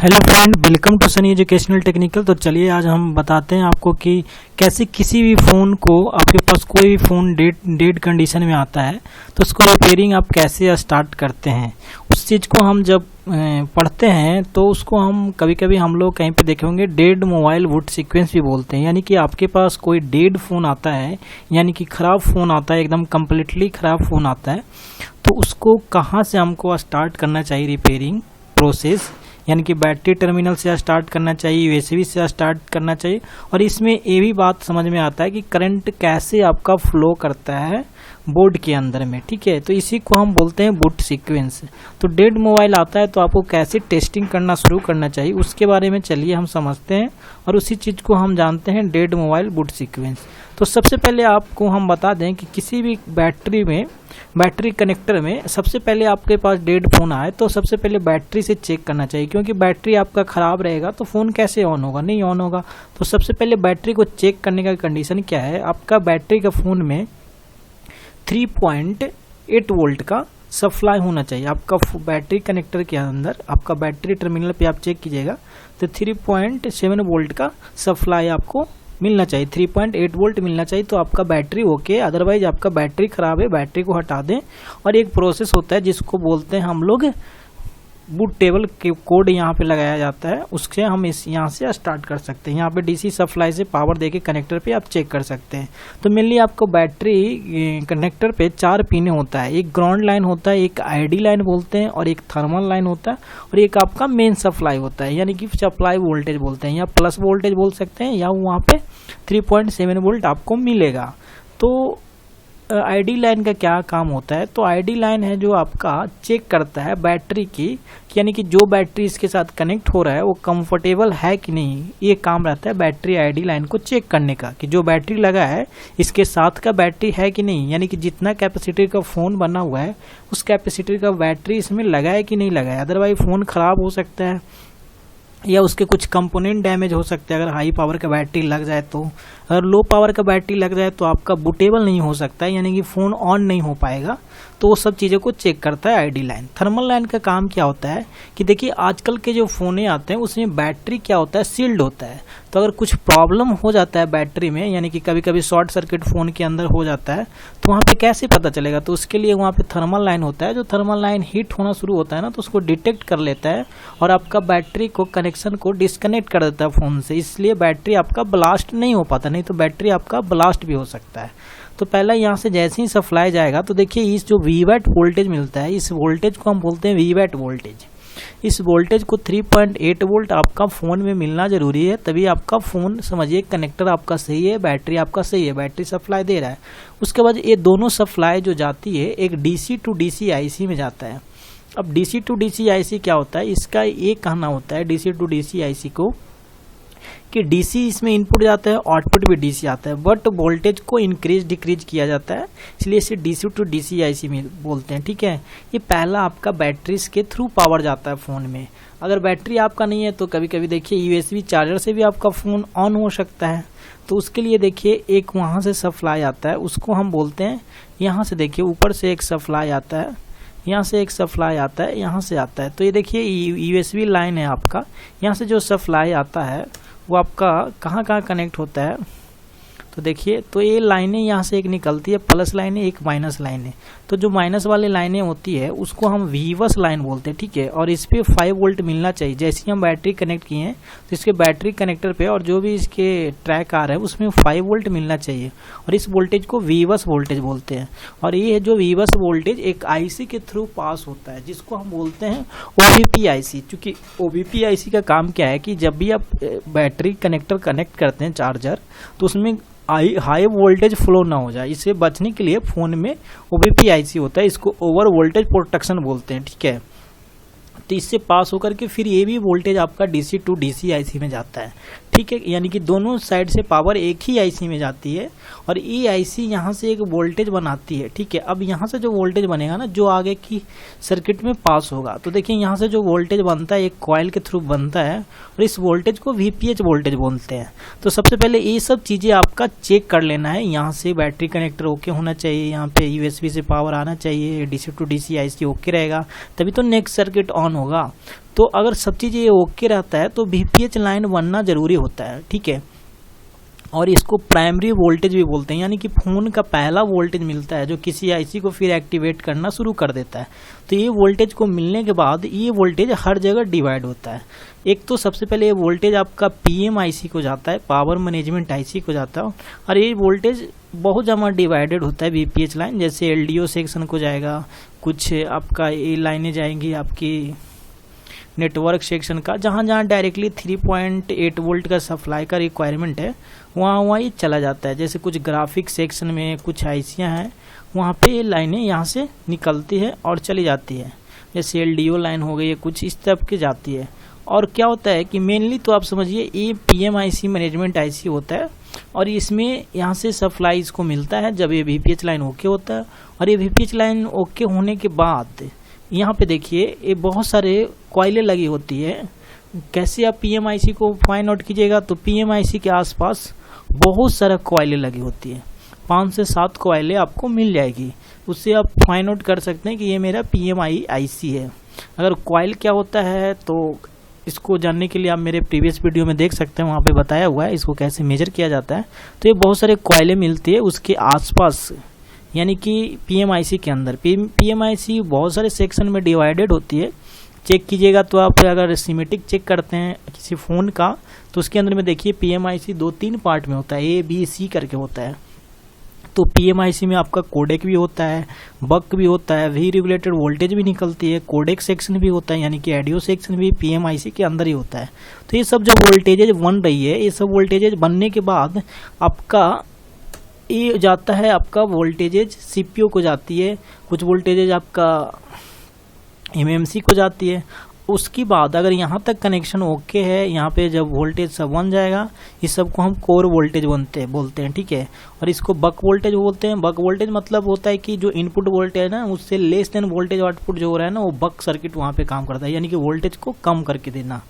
Hello friend, welcome to Sunny educational technical. तो चलिए आज हम बताते हैं आपको कि कैसे किसी भी फ़ोन को, आपके पास कोई भी फ़ोन डेड कंडीशन में आता है तो उसको रिपेयरिंग आप कैसे स्टार्ट करते हैं। उस चीज़ को हम जब पढ़ते हैं तो उसको हम कभी कभी हम लोग कहीं पे देखे होंगे डेड मोबाइल बूट सीक्वेंस भी बोलते हैं। यानी कि आपके पास कोई डेड फ़ोन आता है, यानी कि ख़राब फ़ोन आता है, एकदम कम्प्लीटली ख़राब फ़ोन आता है, तो उसको कहाँ से हमको स्टार्ट करना चाहिए रिपेयरिंग प्रोसेस। यानी कि बैटरी टर्मिनल से स्टार्ट करना चाहिए, यूएसबी से स्टार्ट करना चाहिए। और इसमें ये भी बात समझ में आता है कि करंट कैसे आपका फ्लो करता है बोर्ड के अंदर में, ठीक है। तो इसी को हम बोलते हैं बूट सीक्वेंस। तो डेड मोबाइल आता है तो आपको कैसे टेस्टिंग करना शुरू करना चाहिए उसके बारे में चलिए हम समझते हैं, और उसी चीज़ को हम जानते हैं डेड मोबाइल बूट सीक्वेंस। तो सबसे पहले आपको हम बता दें कि किसी भी बैटरी कनेक्टर में सबसे पहले आपके पास डेड फ़ोन आए तो सबसे पहले बैटरी से चेक करना चाहिए, क्योंकि बैटरी आपका ख़राब रहेगा तो फ़ोन कैसे ऑन होगा, नहीं ऑन होगा। तो सबसे पहले बैटरी को चेक करने का कंडीशन क्या है, आपका बैटरी का फ़ोन में 3.8 वोल्ट का सप्लाई होना चाहिए। आपका बैटरी कनेक्टर के अंदर, आपका बैटरी टर्मिनल पे आप चेक कीजिएगा तो 3.7 वोल्ट का सप्लाई आपको मिलना चाहिए, 3.8 वोल्ट मिलना चाहिए। तो आपका बैटरी ओके। अदरवाइज आपका बैटरी खराब है, बैटरी को हटा दें। और एक प्रोसेस होता है जिसको बोलते हैं हम लोग बूट टेबल के कोड यहाँ पे लगाया जाता है, उससे हम यहाँ से स्टार्ट कर सकते हैं। यहाँ पे डीसी सप्लाई से पावर देके कनेक्टर पे आप चेक कर सकते हैं। तो मेनली आपको बैटरी कनेक्टर पे 4 पिने होता है, एक ग्राउंड लाइन होता है, एक आईडी लाइन बोलते हैं, और एक थर्मल लाइन होता है, और एक आपका मेन सप्लाई होता है, यानी कि सप्लाई वोल्टेज बोलते हैं, या प्लस वोल्टेज बोल सकते हैं, या वहाँ पे 3.7 वोल्ट आपको मिलेगा। तो आईडी लाइन का क्या काम होता है, तो आईडी लाइन है जो आपका चेक करता है बैटरी की, यानी कि जो बैटरी इसके साथ कनेक्ट हो रहा है वो कंफर्टेबल है कि नहीं। ये काम रहता है बैटरी आईडी लाइन को चेक करने का, कि जो बैटरी लगा है इसके साथ का बैटरी है कि नहीं, यानी कि जितना कैपेसिटी का फ़ोन बना हुआ है उस कैपेसिटी का बैटरी इसमें लगा है कि नहीं लगा है। अदरवाइज फ़ोन ख़राब हो सकता है या उसके कुछ कंपोनेंट डैमेज हो सकते हैं अगर हाई पावर का बैटरी लग जाए तो। अगर लो पावर का बैटरी लग जाए तो आपका बूटेबल नहीं हो सकता है, यानी कि फ़ोन ऑन नहीं हो पाएगा। तो वो सब चीज़ों को चेक करता है आईडी लाइन। थर्मल लाइन का काम क्या होता है कि देखिए आजकल के जो फ़ोने आते हैं उसमें बैटरी क्या होता है, सील्ड होता है। तो अगर कुछ प्रॉब्लम हो जाता है बैटरी में, यानी कि कभी कभी शॉर्ट सर्किट फ़ोन के अंदर हो जाता है, तो वहाँ पे कैसे पता चलेगा। तो उसके लिए वहाँ पे थर्मल लाइन होता है, जो थर्मल लाइन हीट होना शुरू होता है ना, तो उसको डिटेक्ट कर लेता है और आपका बैटरी को कनेक्शन को डिस्कनेक्ट कर देता है फ़ोन से। इसलिए बैटरी आपका ब्लास्ट नहीं हो पाता, नहीं तो बैटरी आपका ब्लास्ट भी हो सकता है। तो पहला यहाँ से जैसे ही सप्लाई जाएगा तो देखिए इस जो वीवैट वोल्टेज मिलता है, इस वोल्टेज को हम बोलते हैं वीवैट वोल्टेज। इस वोल्टेज को 3.8 वोल्ट आपका फ़ोन में मिलना ज़रूरी है, तभी आपका फ़ोन समझिए कनेक्टर आपका सही है, बैटरी आपका सही है, बैटरी सप्लाई दे रहा है। उसके बाद ये दोनों सप्लाई जो जाती है एक डीसी टू डीसी आईसी में जाता है। अब डीसी टू डीसी आईसी क्या होता है, इसका ये कहना होता है डीसी टू डीसी आईसी को कि डीसी इसमें इनपुट जाता है, आउटपुट भी डीसी आता है, बट वोल्टेज को इंक्रीज डिक्रीज किया जाता है, इसलिए इसे डीसी टू डीसी आईसी में बोलते हैं, ठीक है। ये पहला आपका बैटरी के थ्रू पावर जाता है फ़ोन में। अगर बैटरी आपका नहीं है तो कभी कभी देखिए यूएसबी चार्जर से भी आपका फ़ोन ऑन हो सकता है। तो उसके लिए देखिए एक वहाँ से सप्लाई आता है, उसको हम बोलते हैं, यहाँ से देखिए ऊपर से एक सप्लाई आता है, यहाँ से एक सप्लाई आता है, यहाँ से आता है। तो ये देखिए यूएसबी लाइन है आपका, यहाँ से जो सप्लाई आता है वो आपका कहाँ कहाँ कनेक्ट होता है। तो देखिए तो ये लाइनें यहाँ से एक निकलती है, प्लस लाइन है, एक माइनस लाइन है। तो जो माइनस वाली लाइनें होती है उसको हम वीवस लाइन बोलते हैं, ठीक है। और इस पे 5 वोल्ट मिलना चाहिए। जैसे ही हम बैटरी कनेक्ट किए हैं तो इसके बैटरी कनेक्टर पे और जो भी इसके ट्रैक आ रहा है उसमें 5 वोल्ट मिलना चाहिए, और इस वोल्टेज को वीवस वोल्टेज बोलते हैं। और ये जो वीवस वोल्टेज एक आईसी के थ्रू पास होता है, जिसको हम बोलते हैं ओवीपी आईसी। क्योंकि ओवीपी आईसी का काम क्या है कि जब भी आप बैटरी कनेक्टर कनेक्ट करते हैं चार्जर, तो उसमें हाई वोल्टेज फ्लो ना हो जाए, इससे बचने के लिए फ़ोन में ओवीपी आईसी होता है, इसको ओवर वोल्टेज प्रोटेक्शन बोलते हैं, ठीक है। तो इससे पास होकर के फिर ये भी वोल्टेज आपका डीसी टू डीसी आईसी में जाता है, ठीक है। यानी कि दोनों साइड से पावर एक ही आईसी में जाती है, और ये आईसी यहाँ से एक वोल्टेज बनाती है, ठीक है। अब यहाँ से जो वोल्टेज बनेगा ना, जो आगे की सर्किट में पास होगा, तो देखिए यहाँ से जो वोल्टेज बनता है एक कॉइल के थ्रू बनता है, और इस वोल्टेज को वीपीएच वोल्टेज बोलते हैं। तो सबसे पहले ये सब चीज़ें आपका चेक कर लेना है। यहाँ से बैटरी कनेक्टर ओके होना चाहिए, यहाँ पे यूएसबी से पावर आना चाहिए, DC to DC IC okay रहेगा, तभी तो नेक्स्ट सर्किट ऑन होगा, तो अगर सब चीज़ ये ओके रहता है तो VPH लाइन बनना ज़रूरी होता है, ठीक है। और इसको प्राइमरी वोल्टेज भी बोलते हैं, यानी कि फ़ोन का पहला वोल्टेज मिलता है जो किसी आईसी को फिर एक्टिवेट करना शुरू कर देता है। तो ये वोल्टेज को मिलने के बाद ये वोल्टेज हर जगह डिवाइड होता है। एक तो सबसे पहले ये वोल्टेज आपका PM आईसी को जाता है, पावर मैनेजमेंट आईसी को जाता है, और ये वोल्टेज बहुत ज़्यादा डिवाइडेड होता है VPH लाइन। जैसे LDO सेक्शन को जाएगा, कुछ आपका ये लाइनें जाएंगी आपकी नेटवर्क सेक्शन का, जहाँ जहाँ डायरेक्टली 3.8 वोल्ट का सप्लाई का रिक्वायरमेंट है वहाँ ये चला जाता है। जैसे कुछ ग्राफिक सेक्शन में कुछ आईसियाँ हैं, वहाँ पे ये लाइनें यहाँ से निकलती है और चली जाती है। जैसे LDO लाइन हो गई, कुछ इस तरह की जाती है। और क्या होता है कि मेनली तो आप समझिए ये PM आईसी मैनेजमेंट आईसी होता है, और इसमें यहाँ से सप्लाई इसको मिलता है जब ये VPH लाइन ओके होता है। और ये VPH लाइन ओके होने के बाद यहाँ पे देखिए ये बहुत सारे कॉइलें लगी होती है। कैसे आप PM आईसी को फाइंड आउट कीजिएगा, तो PM आईसी के आसपास बहुत सारा कॉइलें लगी होती है, 5 से 7 कॉइलें आपको मिल जाएगी। उससे आप फाइंड आउट कर सकते हैं कि ये मेरा PM आईसी है। अगर कॉइल क्या होता है तो इसको जानने के लिए आप मेरे प्रीवियस वीडियो में देख सकते हैं, वहाँ पे बताया हुआ है इसको कैसे मेजर किया जाता है। तो ये बहुत सारे कॉइलें मिलती है उसके आसपास, यानी कि PM आईसी के अंदर। PM आईसी बहुत सारे सेक्शन में डिवाइडेड होती है। चेक कीजिएगा तो आप अगर सिमेटिक चेक करते हैं किसी फ़ोन का, तो उसके अंदर में देखिए PM आईसी 2-3 पार्ट में होता है, A-B-C करके होता है। तो PM आईसी में आपका कोडेक भी होता है, बक भी होता है, वी रेगुलेटेड वोल्टेज भी निकलती है, कोडेक सेक्शन भी होता है, यानी कि ऑडियो सेक्शन भी PM आईसी के अंदर ही होता है। तो ये सब जब वोल्टेजेज बन रही है, ये सब वोल्टेजेज बनने के बाद आपका ये जाता है, आपका वोल्टेजेज CPU को जाती है, कुछ वोल्टेजेज आपका MMC को जाती है। उसके बाद अगर यहाँ तक कनेक्शन ओके है, यहाँ पे जब वोल्टेज सब बन जाएगा, इस सब को हम कोर वोल्टेज बोलते हैं, ठीक है। और इसको बक वोल्टेज बोलते हैं। बक वोल्टेज मतलब होता है कि जो इनपुट वोल्टेज है ना, उससे लेस देन वोल्टेज आउटपुट जो हो रहा है ना, वो बक सर्किट वहाँ पे काम करता है, यानी कि वोल्टेज को कम करके देना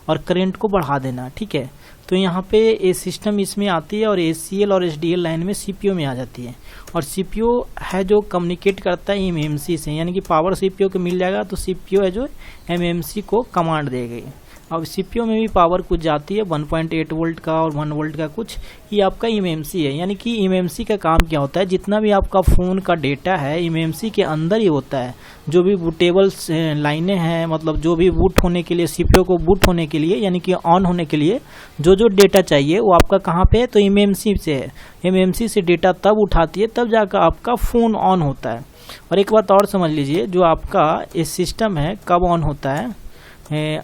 और करंट को बढ़ा देना, ठीक है। तो यहाँ पे ये सिस्टम इसमें आती है और ACL और SDL लाइन में CPU में आ जाती है। और CPU है जो कम्युनिकेट करता है MMC से, यानी कि पावर CPU को मिल जाएगा तो CPU है जो MMC को कमांड देगी। अब CPU में भी पावर कुछ जाती है, 1.8 वोल्ट का और 1 वोल्ट का कुछ, ये आपका MMC है। यानी कि MMC का काम क्या होता है, जितना भी आपका फ़ोन का डेटा है MMC के अंदर ही होता है। जो भी बूटेबल लाइनें हैं, मतलब जो भी बूट होने के लिए, CPU को बूट होने के लिए, यानी कि ऑन होने के लिए जो जो डेटा चाहिए वो आपका कहाँ पे है, तो MMC से है। MMC से डेटा तब उठाती है, तब जाकर आपका फ़ोन ऑन होता है। और एक बात और समझ लीजिए, जो आपका ये सिस्टम है कब ऑन होता है,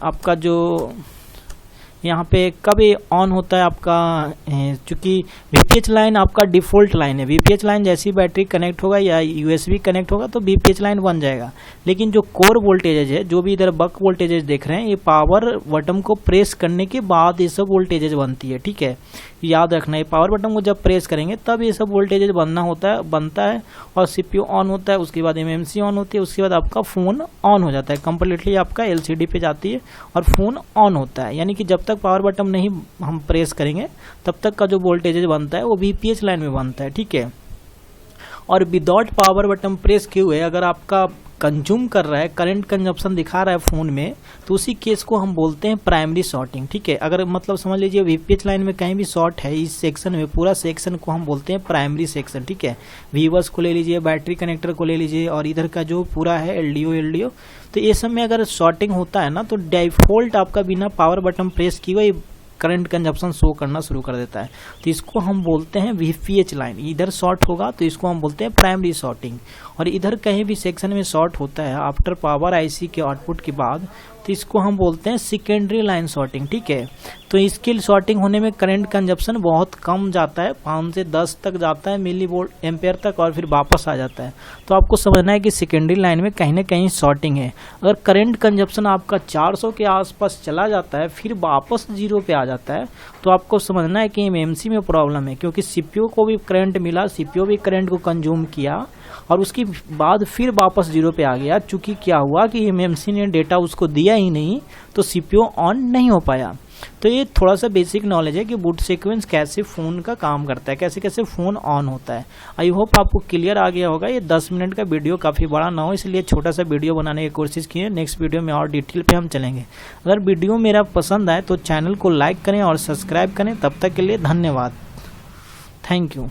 आपका जो यहाँ पे कब ये ऑन होता है आपका, चूँकि VPH लाइन आपका डिफ़ॉल्ट लाइन है। VPH लाइन जैसी बैटरी कनेक्ट होगा या USB कनेक्ट होगा तो VPH लाइन बन जाएगा। लेकिन जो कोर वोल्टेजेज है, जो भी इधर बक वोल्टेजेज देख रहे हैं, ये पावर बटन को प्रेस करने के बाद ये सब वोल्टेजेज बनती है, ठीक है। याद रखना, ये पावर बटन को जब प्रेस करेंगे तब ये सब वोल्टेजेज बनता है और CPU ऑन होता है। उसके बाद MMC ऑन होती है, उसके बाद आपका फ़ोन ऑन हो जाता है, कंप्लीटली आपका LCD पे जाती है और फ़ोन ऑन होता है। यानी कि जब तक पावर बटन नहीं हम प्रेस करेंगे तब तक का जो वोल्टेजेज बनता है वो VPH लाइन में बनता है, ठीक है। और विदाउट पावर बटन प्रेस किए हुए अगर आपका कंज्यूम कर रहा है, करंट कंजप्शन दिखा रहा है फ़ोन में, तो उसी केस को हम बोलते हैं प्राइमरी शॉर्टिंग, ठीक है। अगर मतलब समझ लीजिए VPH लाइन में कहीं भी शॉर्ट है इस सेक्शन में, पूरा सेक्शन को हम बोलते हैं प्राइमरी सेक्शन, ठीक है। वीवर्स को ले लीजिए, बैटरी कनेक्टर को ले लीजिए, और इधर का जो पूरा है LDO, तो ये सब में अगर शॉर्टिंग होता है ना, तो डिफ़ॉल्ट आपका बिना पावर बटन प्रेस किए हुए करंट कंजप्शन शो करना शुरू कर देता है। तो इसको हम बोलते हैं VPH लाइन। इधर शॉर्ट होगा तो इसको हम बोलते हैं प्राइमरी शॉर्टिंग, और इधर कहीं भी सेक्शन में शॉर्ट होता है आफ्टर पावर आईसी के आउटपुट के बाद, तो इसको हम बोलते हैं सेकेंडरी लाइन शॉर्टिंग, ठीक है। तो इसकी शॉर्टिंग होने में करंट कंजप्शन बहुत कम जाता है, 5 से 10 तक जाता है मिली वोल्ट एम्पेयर तक, और फिर वापस आ जाता है। तो आपको समझना है कि सेकेंडरी लाइन में कहीं ना कहीं शॉर्टिंग है। अगर करंट कंजप्शन आपका 400 के आसपास चला जाता है फिर वापस 0 पे आ जाता है, तो आपको समझना है कि MMC में प्रॉब्लम है, क्योंकि CPU को भी करंट मिला, CPU भी करंट को कंज्यूम किया और उसके बाद फिर वापस 0 पे आ गया। चूँकि क्या हुआ कि MMC ने डेटा उसको दिया ही नहीं तो CPU ऑन नहीं हो पाया। तो ये थोड़ा सा बेसिक नॉलेज है कि बूट सीक्वेंस कैसे फ़ोन का काम करता है, कैसे कैसे फ़ोन ऑन होता है। आई होप आपको क्लियर आ गया होगा। ये 10 मिनट का वीडियो काफ़ी बड़ा ना हो, इसलिए छोटा सा वीडियो बनाने की कोशिश की है। नेक्स्ट वीडियो में और डिटेल पे हम चलेंगे। अगर वीडियो मेरा पसंद आए तो चैनल को लाइक करें और सब्सक्राइब करें। तब तक के लिए धन्यवाद। Thank you.